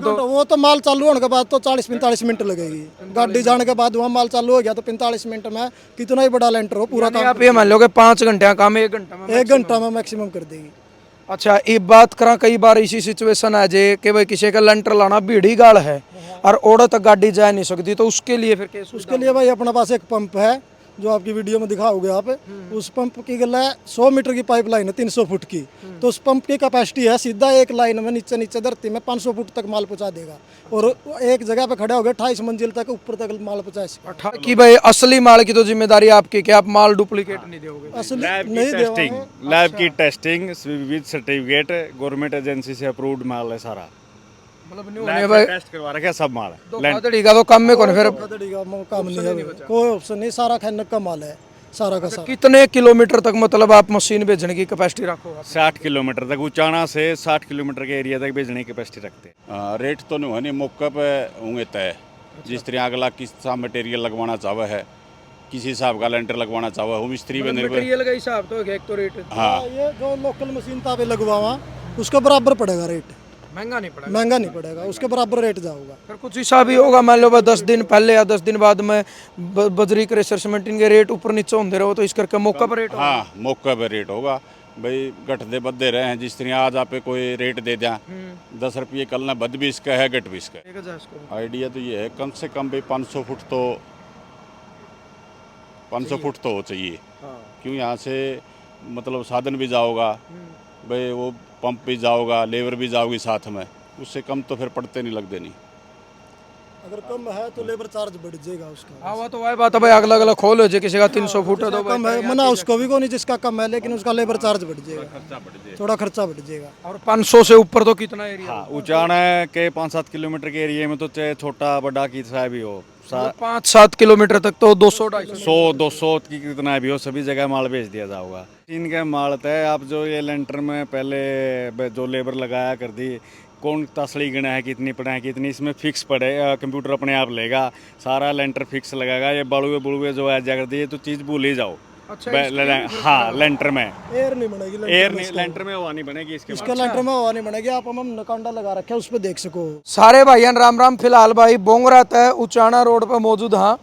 तो वो तो माल चालू होने के बाद तो 40-45 मिनट लगेगी। गाड़ी जाने के बाद वहाँ माल चालू हो गया तो 45 मिनट में कितना ही बड़ा लेंटर हो पूरा काम आप ये मान लो कि 5 घंटे का काम 1 घंटा में 1 घंटा में मैक्सिमम कर देगी। अच्छा एक बात करा, कई बार इसी सिचुएशन आ जाए कि भाई किसी का लेंटर लाना भीड़ी गाड़ है और ओड़ा तक गाड़ी जा नहीं सकती, तो उसके लिए फिर कैसे? उसके लिए भाई अपने पास एक पंप है जो आपकी वीडियो में दिखाओगे आप। उस पंप की गला 100 मीटर की पाइपलाइन है 300 फुट की। तो उस पंप की कैपेसिटी है सीधा एक लाइन में नीचे नीचे धरती में 500 फुट तक माल पहुंचा देगा और एक जगह पे खड़े हो गए 28 मंजिल तक ऊपर तक माल पहुंचा कि भाई असली माल की तो जिम्मेदारी आपकी, कि आप माल डुप्लीकेट नहीं दोगे। असली लैब नहीं की देवा टेस्टिंग, लैब की testing with certificate, government agency से अप्रूव्ड माल है सारा। मतलब नहीं होने लैब भाई में टेस्ट करवा रखा है सब माल है। धोखाधड़ी का तो काम में कौन फिर? धोखाधड़ी का काम नहीं है, कोई ऑप्शन नहीं, सारा खैनक का माल है सारा का सारा। कितने किलोमीटर तक मतलब आप मशीन भेजने की कैपेसिटी रखो? 60 किलोमीटर तक, उचाना से 60 किलोमीटर के एरिया तक भेजने की कैपेसिटी रखते हैं। रेट तो नहीं है, मौके पे होंगे तय। जिस तरह अगला किस सा मटेरियल लगवाना चाहे है, किसी हिसाब का लेंटर लगवाना चाहे है, वो मिस्त्री पे निर्भर। मटेरियल का हिसाब तो एक तो रेट हाँ, ये जो लोकल मशीन था पे लगवावा उसका बराबर पड़ेगा रेट, महंगा नहीं पड़ेगा। महंगा नहीं पड़ेगा, उसके बराबर रेट जाऊगा। फिर कुछ हिसाब ही होगा, मान लो 10 दिन पहले या 10 दिन बाद में बजरी क्रेशर सीमेंट इनके रेट ऊपर नीचे होते रहो, तो इस करके मौका पर रेट हाँ मौके पे रेट होगा भाई। घटते बदे रहे हैं, जिस तरह आज आप कोई रेट दे दिया 10 रुपये, कल ना बद भी इसका है, घट भी इसका है। आइडिया तो ये है कम से कम भाई 500 फुट तो 500 फुट तो हो चाहिए। क्यों यहाँ से मतलब साधन भी जाओगा भाई, वो पंप भी जाओगा, लेबर भी जाओगी साथ में, उससे कम तो फिर पड़ते नहीं लगते नहीं। अगर कम है तो लेबर चार्ज बढ़ जाएगा उसका। हाँ वो तो वही बात है भाई, अगला अगला खोल हो जाए, किसी का 300 फुट है तो कम है मना उसको भी को नहीं जिसका कम है, लेकिन उसका लेबर चार्ज बढ़ जाएगा, थोड़ा खर्चा बढ़ जाएगा। और 500 से ऊपर तो कितना एरिया? हाँ उचाना के 5-7 किलोमीटर के एरिया में तो चाहे छोटा बड़ा कितना भी हो, 5-7 किलोमीटर तक तो 200-250 100-200 की कितना भी हो, सभी जगह माल भेज दिया जाओगा। इनका माल तय आप जो ये लेंटर में पहले जो लेबर लगाया कर दी, कौन तसली गिना है कितनी पड़ा है कितनी, इसमें फिक्स पड़े, कंप्यूटर अपने आप लेगा सारा लेंटर फिक्स लगाएगा। ये बड़ुए बुड़ुए जो है जाकर दिए तो चीज़ भूल ही जाओ। हाँ लेंटर में एयर नहीं बनेगी, एयर नहीं, लेंटर में हवा नहीं बनेगी इसके इसका लेंटर में हवा नहीं बनेगी। आप हम नकांडा लगा रखे है उस पर देख सको। सारे भाइयों राम राम। फिलहाल भाई बोंगरा तय उचाना रोड पर मौजूद हाँ,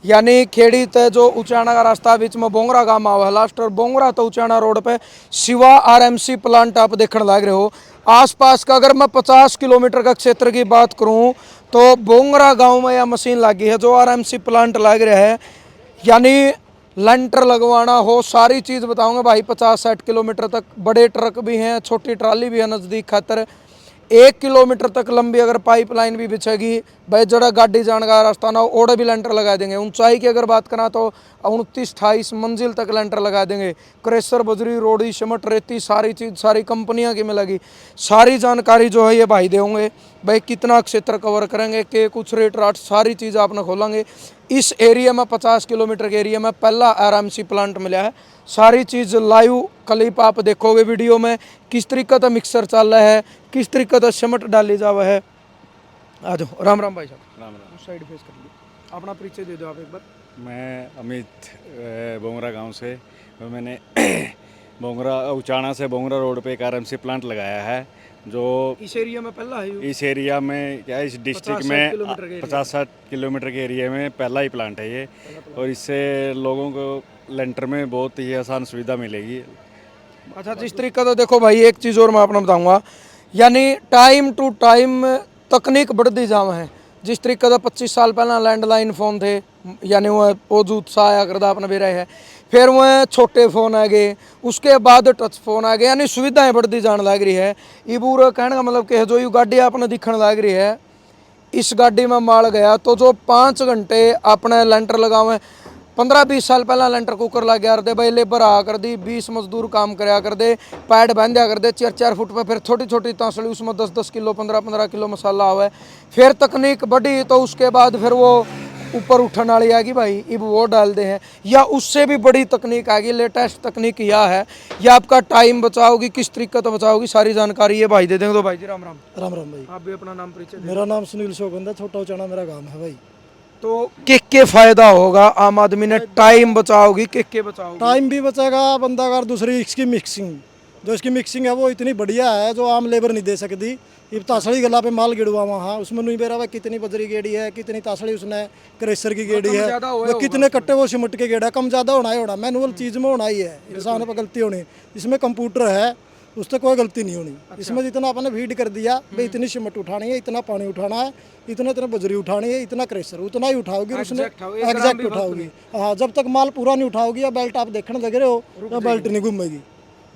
यानी खेड़ी तय जो उचाना का रास्ता बीच में बोंगरा गांव आवा है लास्ट, और बोंगरा तो उचाना रोड पे शिवा आरएमसी प्लांट आप देखने लग रहे हो। आसपास का अगर मैं 50 किलोमीटर का क्षेत्र की बात करूं तो बोंगरा गांव में यह मशीन लगी है जो आरएमसी प्लांट लग रहा है, यानी लेंटर लगवाना हो सारी चीज़ बताऊंगा भाई। 50-60 किलोमीटर तक बड़े ट्रक भी हैं, छोटी ट्राली भी है नज़दीक खातर। 1 किलोमीटर तक लंबी अगर पाइपलाइन भी बिछेगी भाई, जड़ा गाड़ी जाने का रास्ता ना ओड़े भी लेंटर लगा देंगे। ऊंचाई की अगर बात करा तो 29-28 मंजिल तक लेंटर लगा देंगे। क्रेशर बजरी रोड़ी सिमट रेती सारी चीज़ सारी कंपनियां की मिलेगी। सारी जानकारी जो है ये भाई देंगे भाई, कितना क्षेत्र कवर करेंगे के कुछ रेट राट सारी चीज़ आपने खोलेंगे। इस एरिया में 50 किलोमीटर के एरिया में पहला आरएमसी प्लांट मिला है। सारी चीज़ लाइव क्लिप आप देखोगे वीडियो में, किस तरीके का मिक्सर चल रहा है, किस तरीके का सिमट डाली जावा है। आ जाओ। राम राम भाई साहब। राम राम। उस साइड फेस कर लीजिए, अपना परिचय दे दो आप एक बार। मैं अमित बोंगरा गांव से, मैंने बोंगरा उचाना से बोंगरा रोड पे एक आरएमसी प्लांट लगाया है जो इस एरिया में पहला है। इस एरिया में क्या इस डिस्ट्रिक्ट में 50-60 किलोमीटर के एरिया में पहला ही प्लांट है ये, और इससे लोगों को लेंटर में बहुत ही आसान सुविधा मिलेगी। अच्छा जिस तरीके का देखो भाई, एक चीज़ और मैं अपना बताऊंगा, यानी टाइम टू टाइम तकनीक बढ़ती जावा है। जिस तरीके का 25 साल पहले लैंडलाइन फ़ोन थे, यानी वो जो उत्साह आया करता अपने बेरा है, फिर वह छोटे फ़ोन आ गए, उसके बाद टच फ़ोन आ गए, यानी सुविधाएं बढ़ती जाने लग रही है। ये पूरा कहने का मतलब कि जो ये गाड़ी आपने दिखने लग रही है, इस गाड़ी में माल गया तो जो 5 घंटे अपने लेंटर लगावे, 15-20 साल पहला लेंटर कुकर लग गया करते भाई, लेबर आ कर दी, 20 मजदूर काम कराया कर दे, पैड बांध दिया कर दे 4-4 फुट पर, फिर छोटी छोटी तांसली उसमें 10-10 किलो 15-15 किलो मसाला आवे। फिर तकनीक बढ़ी तो उसके बाद फिर वो ऊपर उठने वाली आ गई भाई, अब वो डाल दे हैं, या उससे भी बड़ी तकनीक आ गई, लेटेस्ट तकनीक यह है, यह आपका टाइम बचाओगी, किस तरीके से बचाओगी सारी जानकारी ये भाई दे देंगे। तो भाई जी राम राम। राम राम भाई। आप भी अपना नाम परिचय। मेरा नाम सुनील शोकंद है, छोटा उचाना मेरा गांव है भाई। तो के फायदा होगा आम आदमी ने, टाइम बचाओगी के बचाओगी? टाइम भी बचेगा बंदा, अगर दूसरी इसकी मिक्सिंग जो इसकी मिक्सिंग है वो इतनी बढ़िया है जो आम लेबर नहीं दे सकती। ये तासड़ी गला पे माल गिड़वा वहाँ उसमें नहीं बेरा हुआ कितनी बजरी गेड़ी है, कितनी तासड़ी उसने क्रेशर की गेड़ी है, ज़्यादा हुआ वो कितने कट्टे वो सिमट के गेड़ा, कम ज़्यादा होना ही होना, मैनुअल चीज़ में होना ही है, इंसान पर गलती होनी। इसमें कंप्यूटर है उससे कोई गलती नहीं होनी। इसमें जितना आपने फीड कर दिया भाई इतनी सिमट उठानी है, इतना पानी उठाना है, इतना इतना बजरी उठानी है, इतना क्रेशर उतना ही उठाओगी और उसने एग्जैक्ट उठाओगी। हाँ, जब तक माल पूरा नहीं उठाओगी या बेल्ट आप देखने लग रहे हो या बेल्ट नहीं घूमेगी,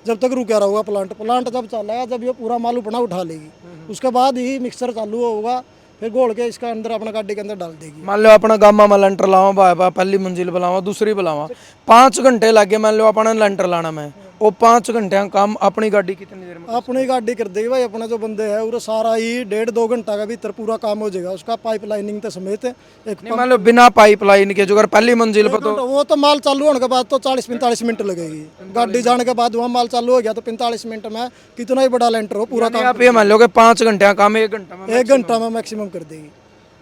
जब तक रुका रहोगा प्लांट जब चलेगा जब ये पूरा माल अपना उठा लेगी उसके बाद ही मिक्सर चालू होगा, फिर घोल के इसका अंदर अपना गाड़ी के अंदर डाल देगी। मान लो अपना गामा में लेंटर लावा बाबा पहली मंजिल बुलावा दूसरी बुलावा 5 घंटे लगे, मान लो अपना लेंटर लाना मैं वो 5 घंटे का काम अपनी गाड़ी कितनी देर में? अपनी गाड़ी कर देगी भाई, अपना जो बंदे है वो सारा ही 1.5-2 घंटा का भीतर पूरा काम हो जाएगा उसका, पाइप लाइनिंग तो समेत। एक नहीं मान लो बिना पाइपलाइन के जो अगर पहली मंजिल पर तो वो तो माल चालू होने के बाद तो 40-45 मिनट लगेगी, गाड़ी जाने के बाद वहाँ माल चालू हो गया तो 45 मिनट में कितना ही बड़ा लेंटर हो पूरा काम आप ये मान लो कि 5 घंटे का काम 1 घंटा में 1 घंटा में मैक्सिमम कर देगी।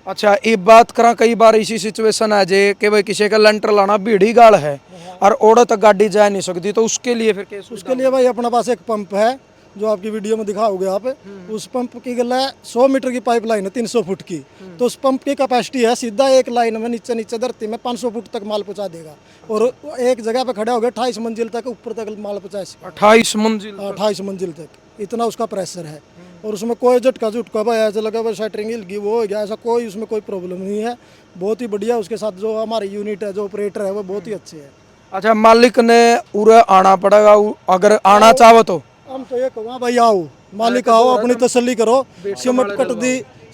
अच्छा एक बात करा, कई बार इसी सिचुएशन है जे कि भाई किसी का लेंटर लाना भीड़ी गाड़ है और ओड़ा तक गाड़ी जा नहीं सकती, तो उसके लिए फिर कैसे? उसके लिए भाई अपने पास एक पंप है जो आपकी वीडियो में दिखाओगे आप, उस पंप की गला है 100 मीटर की पाइप लाइन है 300 फुट की, तो उस पंप की कैपेसिटी है सीधा एक लाइन में नीचे नीचे धरती में 500 फुट तक माल पहुंचा देगा और एक जगह पे खड़े हो गए 28 मंजिल तक ऊपर तक माल पहुंचा 28 मंजिल 28 मंजिल तक, इतना उसका प्रेशर है। और उसमें कोई झटका झुटका भाई ऐसा लगा भाई शटरिंग हिल गई वो हो गया, ऐसा कोई उसमें कोई प्रॉब्लम नहीं है, बहुत ही बढ़िया। उसके साथ जो हमारी यूनिट है जो ऑपरेटर है वो बहुत ही अच्छे है। अच्छा मालिक ने उरे आना पड़ेगा, अगर आना चाहो तो? हम तो ये कहूँ भाई आओ मालिक आओ अपनी तसल्ली करो,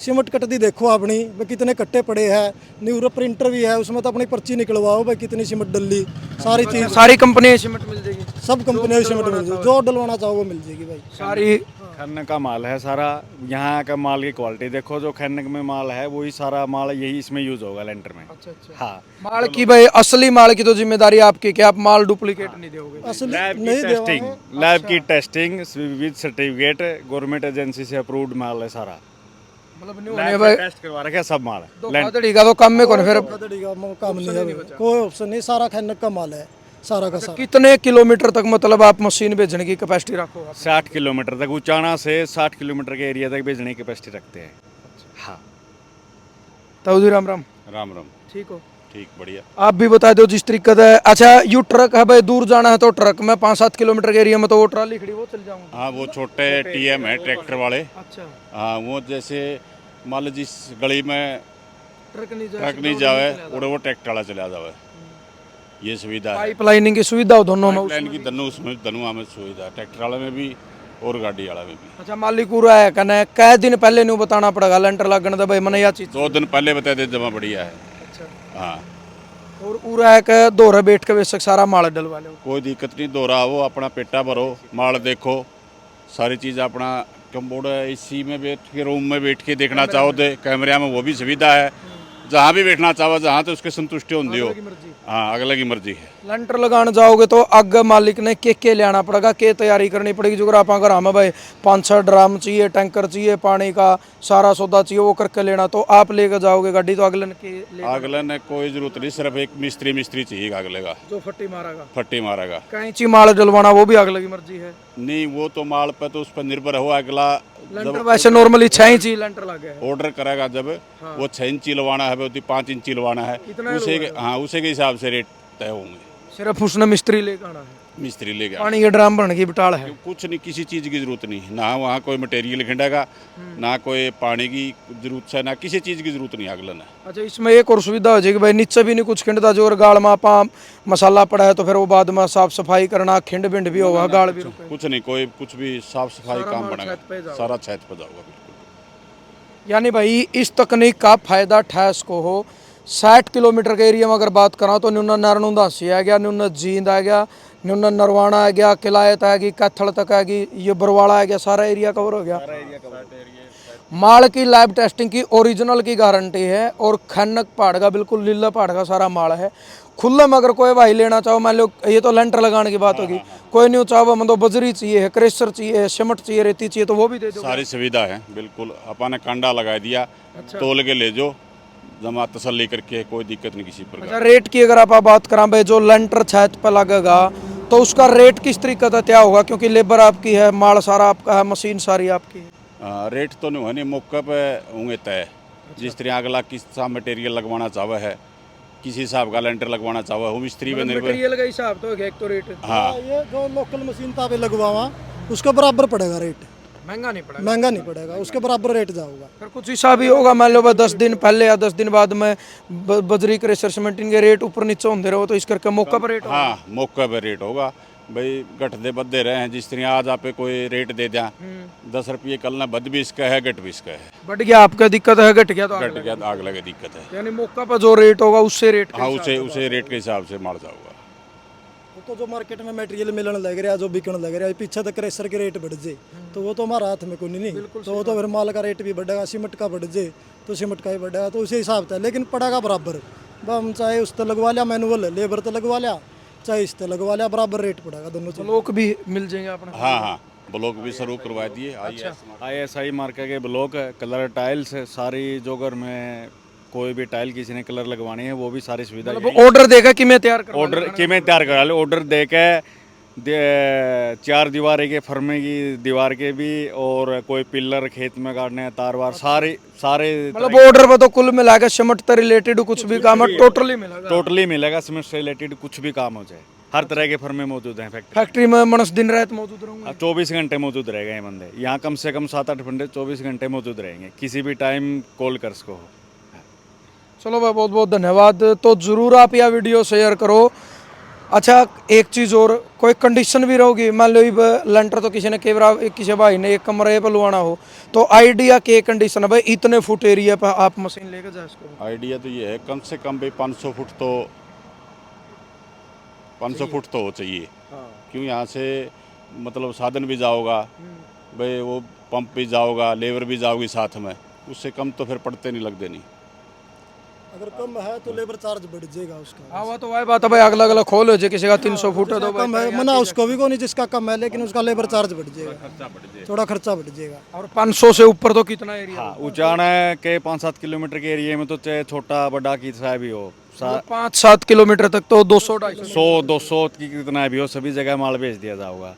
सिमट कट दी देखो अपनी भाई कितने कट्टे पड़े हैं, न्यूरो प्रिंटर भी है उसमें तो अपनी पर्ची निकलवाओ भाई कितनी सीमेंट डली, सारी चीज सारी कंपनी सीमेंट मिल जाएगी, सब कंपनी सीमेंट मिल जाएगी, जो डलवाना चाहो वो मिल जाएगी भाई। सारी खन्न का माल है सारा, यहाँ का माल की क्वालिटी देखो, जो खन्न में माल है वही सारा माल यही इसमें यूज होगा लेंटर में। अच्छा हाँ, माल की भाई असली माल की तो जिम्मेदारी आपकी कि आप माल डुप्लीकेट नहीं दोगे। असली लैब की नहीं टेस्टिंग, देवांगे। लैब की testing with certificate, government agency से अप्रूव्ड माल है सारा, मतलब नहीं लैब भाई में टेस्ट करवा रखे सब माल है। धोखाधड़ी का तो कम में कौन फिर धोखाधड़ी का काम नहीं है, कोई ऑप्शन नहीं, सारा खन्नक का माल है सारा का सारा। कितने किलोमीटर तक मतलब आप मशीन भेजने की कैपेसिटी रखो? 60 किलोमीटर तक, उचाना से 60 किलोमीटर के एरिया तक भेजने की कैपेसिटी रखते हैं। हाँ, ताऊ जी राम राम। राम राम। ठीक हो? ठीक, बढ़िया। आप भी बता दो जिस तरीके से। अच्छा यू ट्रक है भाई, दूर जाना है तो ट्रक में 5-7 किलोमीटर के एरिया में तो वो ट्राली खड़ी वो चल जाऊंगा। हाँ, वो छोटे टीएम है ट्रैक्टर वाले। अच्छा हाँ, वो जैसे मान लो जिस गली में ट्रक नहीं जावे उड़े वो ट्रैक्टर वाला चला जावे, ये सुविधा है। पाइपलाइनिंग की सुविधा हो दोनों में? पाइपलाइन की दोनों उसमें दोनों में सुविधा है, ट्रैक्टर वाले में भी और गाड़ी वाला में भी। अच्छा मालिक पूरा है कहना कै दिन पहले नहीं बताना पड़ेगा लेंटर लगने का भाई मैंने यह चीज? 2 दिन पहले बता दे जमा बढ़िया है। अच्छा हाँ, और पूरा है कि दोहरा बैठ के बेशक सारा माल डलवा लो? कोई दिक्कत नहीं, दोहरा वो अपना पेटा भरो, माल देखो, सारी चीज़ अपना कम्बोर्ड इसी में बैठ के रूम में बैठ के देखना चाहो तो कैमरे में वो भी सुविधा है, जहाँ भी बैठना चाहो जहाँ तो उसके संतुष्टि होती हो। हाँ, अगले की मर्जी है। लेंटर लगाने जाओगे तो अग मालिक ने के लेना पड़ेगा, के तैयारी करनी पड़ेगी? जो आप अगर हमें भाई 5-6 ड्राम चाहिए, टैंकर चाहिए, पानी का सारा सौदा चाहिए वो करके लेना, तो आप लेकर जाओगे गाड़ी तो अगले के अगले ने कोई जरूरत नहीं, सिर्फ एक मिस्त्री चाहिए अगले का, जो फट्टी मारेगा। फट्टी मारेगा। कैंची माल डलवाना वो भी अगले की मर्जी है? नहीं, वो तो माल पे तो उस पर निर्भर हो, अगला लेंटर वैसे नॉर्मली 6 इंची लेंटर लगे है। ऑर्डर करेगा जब वो 6 इंची लवाना है, वो 5 इंची लवाना है, उसे के हिसाब से रेट तय होंगे। सिर्फ उसने मिस्त्री लेकर आना है, मिस्त्री ले गया, पानी के ड्राम भरने की बिटाल है, कुछ नहीं, किसी चीज़ की जरूरत नहीं, ना वहाँ कोई मटेरियल खिंडेगा, ना कोई पानी की जरूरत है, ना किसी चीज़ की जरूरत नहीं अगले ने। अच्छा इसमें एक और सुविधा हो जाएगी भाई, नीचे भी नहीं कुछ खिंडता, जो गाड़ में आप मसाला पड़ा है तो फिर वो बाद में साफ सफाई करना, खिंड बिंड भी होगा, गाड़ भी कुछ नहीं, कोई कुछ भी साफ सफाई काम बनेगा, सारा छत पे जाओगा बिल्कुल। यानी भाई इस तकनीक का फायदा ठैस को हो। 60 किलोमीटर के एरिया में अगर बात करा तो न्यूना नरनुदासी आ गया, न्यूना जींद आ गया, न्यूना नरवाना आ गया, किलायत आ गई, कैथल तक आ गई, ये बरवाड़ा आ गया, सारा एरिया कवर हो गया। माल की लैब टेस्टिंग की ओरिजिनल की गारंटी है और खन्नक पहाड़ का बिल्कुल लीला पहाड़ का सारा माल है। खुले में अगर कोई भाई लेना चाहो, मान लो ये तो लेंटर लगाने की बात होगी, कोई नहीं चाहो मतलब बजरी चाहिए, क्रेशर चाहिए, सीमेंट चाहिए, रेती चाहिए, तो वो भी दे दो? सारी सुविधा है बिल्कुल, अपन ने कांडा लगा दिया, तोल के ले जो, जमा तसल्ली करके, कोई दिक्कत नहीं किसी प्रकार। अच्छा रेट की अगर आप बात करा भाई, जो लेंटर छत पर लगेगा तो उसका रेट किस तरीके का क्या होगा, क्योंकि लेबर आपकी है, माल सारा आपका है, मशीन सारी आपकी है। रेट तो नहीं होने मौके पे होंगे तय। जिस तरह अगला किस सा मटेरियल लगवाना चाहे है, किसी हिसाब का लेंटर लगवाना चाहे वो मिस्त्री पे निर्भर। मटेरियल का हिसाब तो एक तो रेट हाँ ये जो लोकल मशीन था पे लगवावा उसका बराबर पड़ेगा रेट, महंगा नहीं पड़ेगा। महंगा नहीं पड़ेगा, उसके बराबर रेट जाऊगा। फिर कुछ हिसाब ही होगा, मान लो 10 दिन पहले या 10 दिन बाद में बजरी क्रेशर सीमेंट इनके रेट ऊपर नीचे होते रहो, तो इस करके मौका पर रेट होगा। हाँ मौके पे रेट होगा भाई, घटते बदे रहे हैं। जिस तरह आज आप कोई रेट दे दिया 10 रुपये, कल ना बद भी इसका है, घट भी इसका है। बढ़ गया आपका दिक्कत है, घट गया तो घट गया तो आग लगे दिक्कत है। यानी मौका पर जो रेट होगा उससे रेट हाँ उसे रेट के हिसाब से मार जाऊगा। तो जो मार्केट में मटेरियल मिलने लग रहा है, जो बिकने लग रहा है, पीछे तक क्रेशर के रेट बढ़ जाए तो वो तो हमारा हाथ में कोई नहीं, तो वो तो फिर माल का रेट भी बढ़ेगा, सीमेंट का बढ़ जाए तो सीमेंट का ही बढ़ेगा, तो उसी हिसाब से। लेकिन पड़ेगा बराबर, हम चाहे उस तरह लगवा लिया मैनुअल लेबर तो लगवा लिया, चाहे इस तरह लगवा लिया, बराबर रेट पड़ेगा दोनों चीज। ब्लॉक भी मिल जाएंगे अपना। हाँ हाँ ब्लॉक भी शुरू करवा दिए। ISI मार्का के ब्लॉक कलर टाइल्स सारी, जो घर में कोई भी टाइल किसी ने कलर लगवानी है वो भी सारी सुविधा मतलब ऑर्डर देगा कि मैं तैयार करवा ऑर्डर कि मैं तैयार करा लो, ऑर्डर दे के 4 दीवार के फर्मे की दीवार के भी, और कोई पिलर खेत में काटने हैं, तार वार सारे मतलब ऑर्डर पर तो कुल मिला के सीमेंट से रिलेटेड कुछ भी काम टोटली मिलेगा। टोटली मिलेगा। सीमेंट से रिलेटेड कुछ भी काम हो जाए, हर तरह के फर्मे मौजूद हैं फैक्ट्री। फैक्ट्री में मनस दिन रात मौजूद रहूंगा। 24 घंटे मौजूद रहेगा ये बंदे, यहाँ कम से कम 7-8 बंदे 24 घंटे मौजूद रहेंगे, किसी भी टाइम कॉल कर सको। चलो भाई बहुत बहुत धन्यवाद। तो जरूर आप यह वीडियो शेयर करो। अच्छा एक चीज़ और, कोई कंडीशन भी रहोगी, मान लो लेंटर तो किसी ने किसी भाई ने एक कमरे पर लुआना हो, तो आइडिया के कंडीशन है भाई इतने फुट एरिया पर आप मशीन लेकर जाए इसको। आइडिया तो ये है कम से कम भाई 500 फुट तो 500 फुट तो हो चाहिए। क्यों यहाँ से मतलब साधन भी जाओगा भाई, वो पंप भी जाओगा, लेबर भी जाओगी साथ में, उससे कम तो फिर पड़ते नहीं लगते नहीं। अगर कम है तो लेबर चार्ज बढ़ जाएगा उसका। हाँ वो तो वही बात है भाई, अगला अगला खोल हो जाए, किसी का 300 फुट है तो कम है मना उसको भी को नहीं जिसका कम है, लेकिन उसका लेबर चार्ज बढ़ जाएगा, थोड़ा खर्चा बढ़ जाएगा। और 500 से ऊपर तो कितना एरिया? हाँ उचाना के 5-7 किलोमीटर के एरिया में तो चाहे छोटा बड़ा कितना भी हो, 5-7 किलोमीटर तक तो 200-250 100-200 की कितना भी हो, सभी जगह माल भेज दिया जाओगा।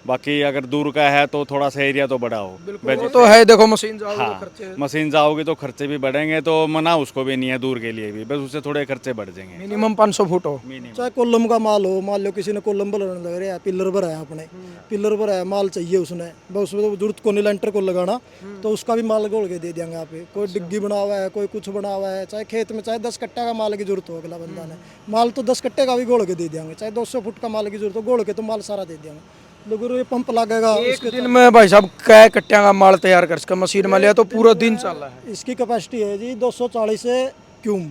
बाकी अगर दूर का है तो थोड़ा सा एरिया तो बड़ा हो। वो तो है, देखो मशीन जाओगे तो हाँ खर्चे मशीन जाओगे तो खर्चे भी बढ़ेंगे, तो मना उसको भी नहीं है दूर के लिए भी, बस उससे थोड़े खर्चे बढ़ जाएंगे। मिनिमम 500 फुट हो। चाहे कोलम का माल हो, मान लो किसी ने कोलम बनाने लग रहा है, पिलर पर है अपने, पिलर पर है माल चाहिए उसने, बस उसमें तो जरूरत को नहीं लेंटर को लगाना, तो उसका भी माल गोल के दे देंगे आप। कोई डिग्गी बना हुआ है, कोई कुछ बना हुआ है, चाहे खेत में चाहे 10 कट्टे का माल की जरूरत हो, अगला बंदा ने माल तो 10 कट्टे का भी गोल के दे देंगे, चाहे 200 फुट का माल की जरूरत हो, गोल के तो माल सारा दे देंगे। लोगों ये पंप लगेगा एक दिन में भाई साहब कै कट्टिया का माल तैयार कर सका मशीन में लिया तो पूरा दिन चल रहा है। इसकी कैपेसिटी है जी 240 क्यूम,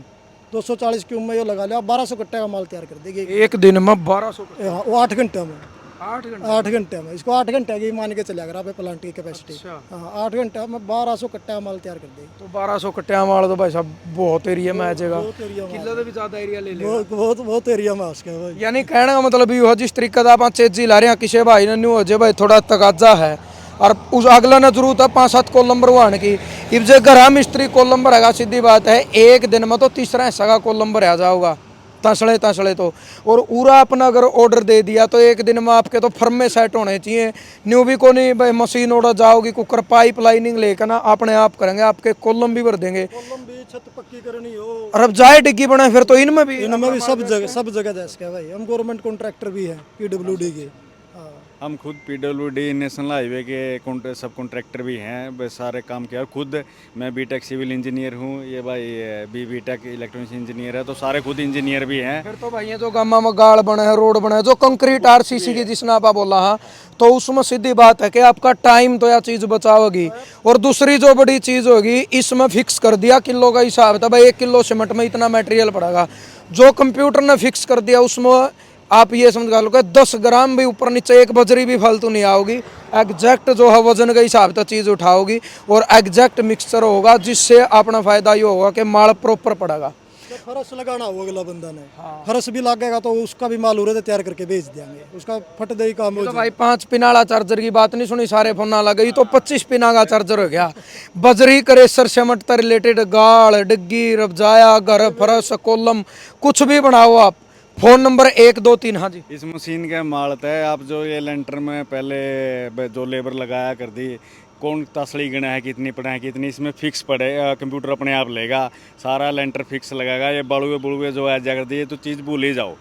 240 क्यूम में ये लगा लिया 1200 कट्टे का माल तैयार कर देगी एक दिन में 1200 हाँ, वो 8 घंटे में, 8 घंटे 8 घंटे में। इसको 8 घंटे की मान के चले अगर आप प्लांट की कैपेसिटी। अच्छा। हाँ 8 घंटे में 1200 कट्टे का माल तैयार कर देगी। तो 1200 कट्टिया माल तो भाई साहब बहुत एरिया में आ जाएगा, बहुत एरिया में, किलो से भी ज्यादा एरिया ले लेगा। बहुत एरिया में उसके भाई। यानी कहने का मतलब ये हो जिस तरीके का आप चेजी ला रहे हैं, किसी भाई ने न्यू हो जाए भाई थोड़ा तकाजा है और उस अगला ने जरूरत है 5-7 कोलम भरवाने की, इब जे घर मिस्त्री कोलम भरेगा, सीधी बात है एक दिन में तो तीसरा हिस्सा का कोलम भरा जाओगा तसले तो। और पूरा अपना अगर ऑर्डर दे दिया तो एक दिन में आपके तो फर्मे सेट होने चाहिए, न्यू भी को नहीं भाई मशीन ऑर्डर जाओगी, कुकर पाइप लाइनिंग लेकर ना अपने आप करेंगे, आपके कोलम भी भर देंगे। कोलम भी छत पक्की करनी हो और अब जाए डिग्गी बने फिर तो इनमें भी सब जगह जैसे क्या भाई, हम गवर्नमेंट कॉन्ट्रैक्टर भी हैं PWD के। हाँ हम खुद PWD नेशनल हाईवे के सब कॉन्ट्रैक्टर भी हैं, बस सारे काम किया। और खुद मैं बीटेक सिविल इंजीनियर हूँ, ये भाई बीटेक इलेक्ट्रॉनिक्स इंजीनियर है, तो सारे खुद इंजीनियर भी हैं। फिर तो भाई ये जो गामा में गाड़ बने हैं, रोड बने हैं, जो कंक्रीट RCC की जिसने आप बोला हाँ, तो उसमें सीधी बात है कि आपका टाइम तो यह चीज़ बचाओगी। और दूसरी जो बड़ी चीज़ होगी, इसमें फिक्स कर दिया किलो का हिसाब था भाई, 1 किलो सीमेंट में इतना मटेरियल पड़ेगा, जो कंप्यूटर ने फिक्स कर दिया उसमें आप ये समझ लो कि 10 ग्राम भी ऊपर नीचे एक बजरी भी फालतू नहीं आओगी, एग्जैक्ट जो है वजन के हिसाब से चीज़ उठाओगी और एग्जैक्ट मिक्सचर होगा, जिससे अपना फायदा ये होगा कि माल प्रॉपर पड़ेगा। तो फरस लगाना हो अगला बंदा ने, फरस भी लगेगा तो उसका भी माल उरे तैयार करके भेज देंगे, उसका फट दे काम हो तो भाई 5 पिनाला चार्जर की बात नहीं सुनी, सारे फोन ना लगे तो 25 पिना का चार्जर हो गया। बजरी क्रेशर सीमेंट से रिलेटेड गाड़ डिग्गी रबजाया घर फरस कोलम कुछ भी बनाओ आप, फोन नंबर 1 2 3 हाँ जी। इस मशीन का मालत है आप जो ये लेंटर में पहले जो लेबर लगाया कर दी कौन तसली गिना है कितनी पढ़ाई कितनी इसमें फिक्स पड़े कंप्यूटर अपने आप लेगा सारा लेंटर फिक्स लगाएगा ये बड़ुए बुड़ुए जो है जा कर दी तो चीज़ भूल ही जाओ।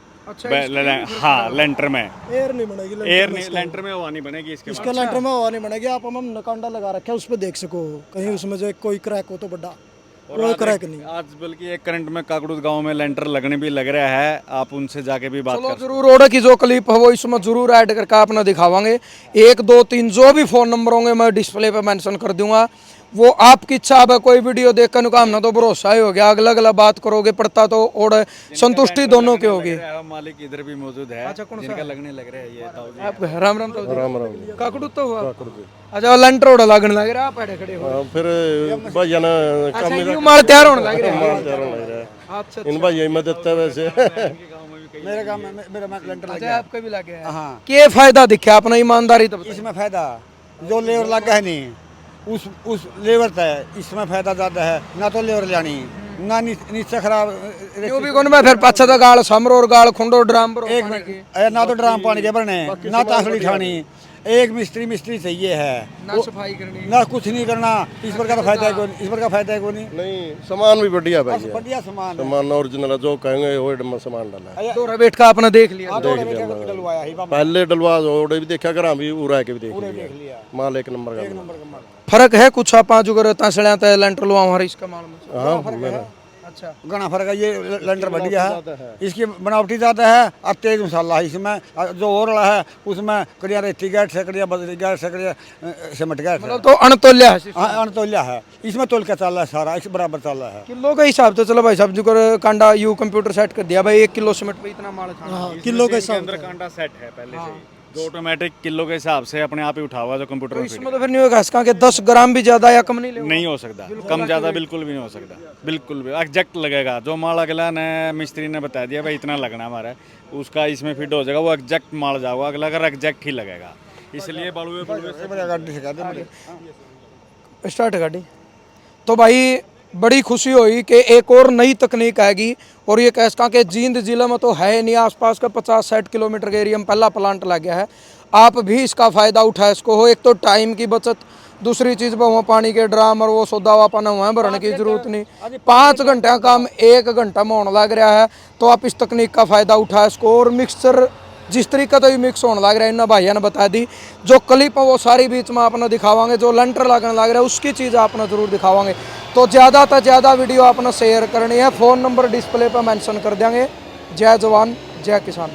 हाँ लेंटर में एयर नहीं बनेगी एयर नहीं लेंटर में हवा नहीं बनेगी इसके इसके लेंटर में हवा नहीं बनेगी। आप हम नकांडा लगा रखे है उस पर देख सको कहीं उसमें जो कोई क्रैक हो तो बड़ा कोई क्रैक नहीं। आज बल्कि एक करंट में काकड़ूद गांव में लेंटर लगने भी लग रहा है आप उनसे जाके भी बात चलो कर जरूर रोड की जो क्लिप है वो इसमें जरूर ऐड करके अपना दिखावांगे। 1 2 3 जो भी फोन नंबर होंगे मैं डिस्प्ले पे मेंशन कर दूंगा। वो आपकी इच्छा है कोई वीडियो देख कर काम ना तो भरोसा ही हो गया अगला अगला बात करोगे पड़ता तो और संतुष्टि दोनों की होगी। मालिक इधर भी मौजूद है जिनका लगने लग रहा है ये ताऊ जी। आप राम राम राम राम काकड़ू तो हुआ अच्छा लेंटर ओड़ा लगने लग रहा आप खड़े खड़े हो फिर भाइया ना अच्छा न्यू माल तैयार होने लग रहा है। अच्छा इन भाइया ही मदद है वैसे मेरे काम में मेरा लेंटर लग अच्छा गया। आपका भी लग गया है। हाँ क्या फायदा दिखा अपना ईमानदारी तो बताइए। इसमें फायदा जो लेबर लग गया है नहीं उस लेबर का है इसमें फायदा ज़्यादा है ना तो लेबर जानी ना नीचे खराब क्यों भी कौन मैं फिर पाछा तो गाल समरो और गाल खुंडो ड्राम पर एक मिनट ना तो ड्राम पानी के भरने ना तासड़ी ठानी एक मिस्त्री चाहिए है ना सफाई करनी ना कुछ नहीं करना। इस पर का फायदा है कौन इस पर का फायदा है कौन नहीं सामान भी बढ़िया भाई बढ़िया सामान है। सामान ओरिजिनल जो कहेंगे वो सामान डाला है। दो बैठ का अपना देख लिया। हाँ, तो डलवाया ही पहले डलवा ओडे भी देखा कर भी उरा के भी देख देख लिया लिया माल एक नंबर का नंबर का माल फर्क है कुछ आप जो कर तसड़िया तो लेंटर लो हमारे इसका माल में हाँ मेरा अच्छा घना फर्क है। ये लेंटर बढ़िया है इसकी बनावटी ज़्यादा है और तेज मसाला है इसमें और जो और वाला है उसमें कड़िया रेती गैट से कड़िया बदरी गैट से कड़िया सीमेंट गैट मतलब तो अनतोल्या है हाँ अनतोल्या है इसमें तोल के चल रहा है सारा इस बराबर चल रहा है। किलो के हिसाब से चलो भाई साहब जो कर कांडा यू कंप्यूटर सेट कर दिया भाई 1 किलो सीमेंट पे इतना माल खाना। हाँ किलो के हिसाब अंदर कांटा सेट है पहले से ही जो ऑटोमेटिक किलो के हिसाब से अपने आप ही उठा हुआ जो कंप्यूटर में इसमें तो फिर नहीं होगा इसका कि 10 ग्राम भी ज्यादा या कम नहीं ले नहीं हो सकता कम ज़्यादा बिल्कुल भी नहीं हो सकता बिल्कुल भी एग्जैक्ट लगेगा जो माल अगला ने मिस्त्री ने बता दिया भाई इतना लगना हमारा उसका इसमें फिट हो जाएगा वो एग्जैक्ट माल जाएगा अगला का एग्जैक्ट ही लगेगा इसलिए बड़ुए स्टार्ट गाड़ी तो भाई बड़ी खुशी हुई कि एक और नई तकनीक आएगी और ये कैसा कि जींद जिले में तो है नहीं आसपास का 50-60 किलोमीटर के एरिया में पहला प्लांट लग गया है। आप भी इसका फ़ायदा उठा इसको हो एक तो टाइम की बचत दूसरी चीज़ वहाँ पानी के ड्राम और वो सौदा वापा वहाँ भरने की जरूरत नहीं 5 घंटे का काम 1 घंटा में होने लग रहा है। तो आप इस तकनीक का फ़ायदा उठा इसको और मिक्सचर जिस तरीका तो ये मिक्स होने लग रहा है इन भाइया ने बता दी जो क्लिप है वो सारी बीच में आपने दिखावांगे जो लेंटर लगने लग रहा है उसकी चीज़ आपने ज़रूर दिखावांगे। तो ज़्यादा से ज़्यादा वीडियो आपने शेयर करनी है। फ़ोन नंबर डिस्प्ले पर मेंशन कर देंगे। जय जवान जय किसान।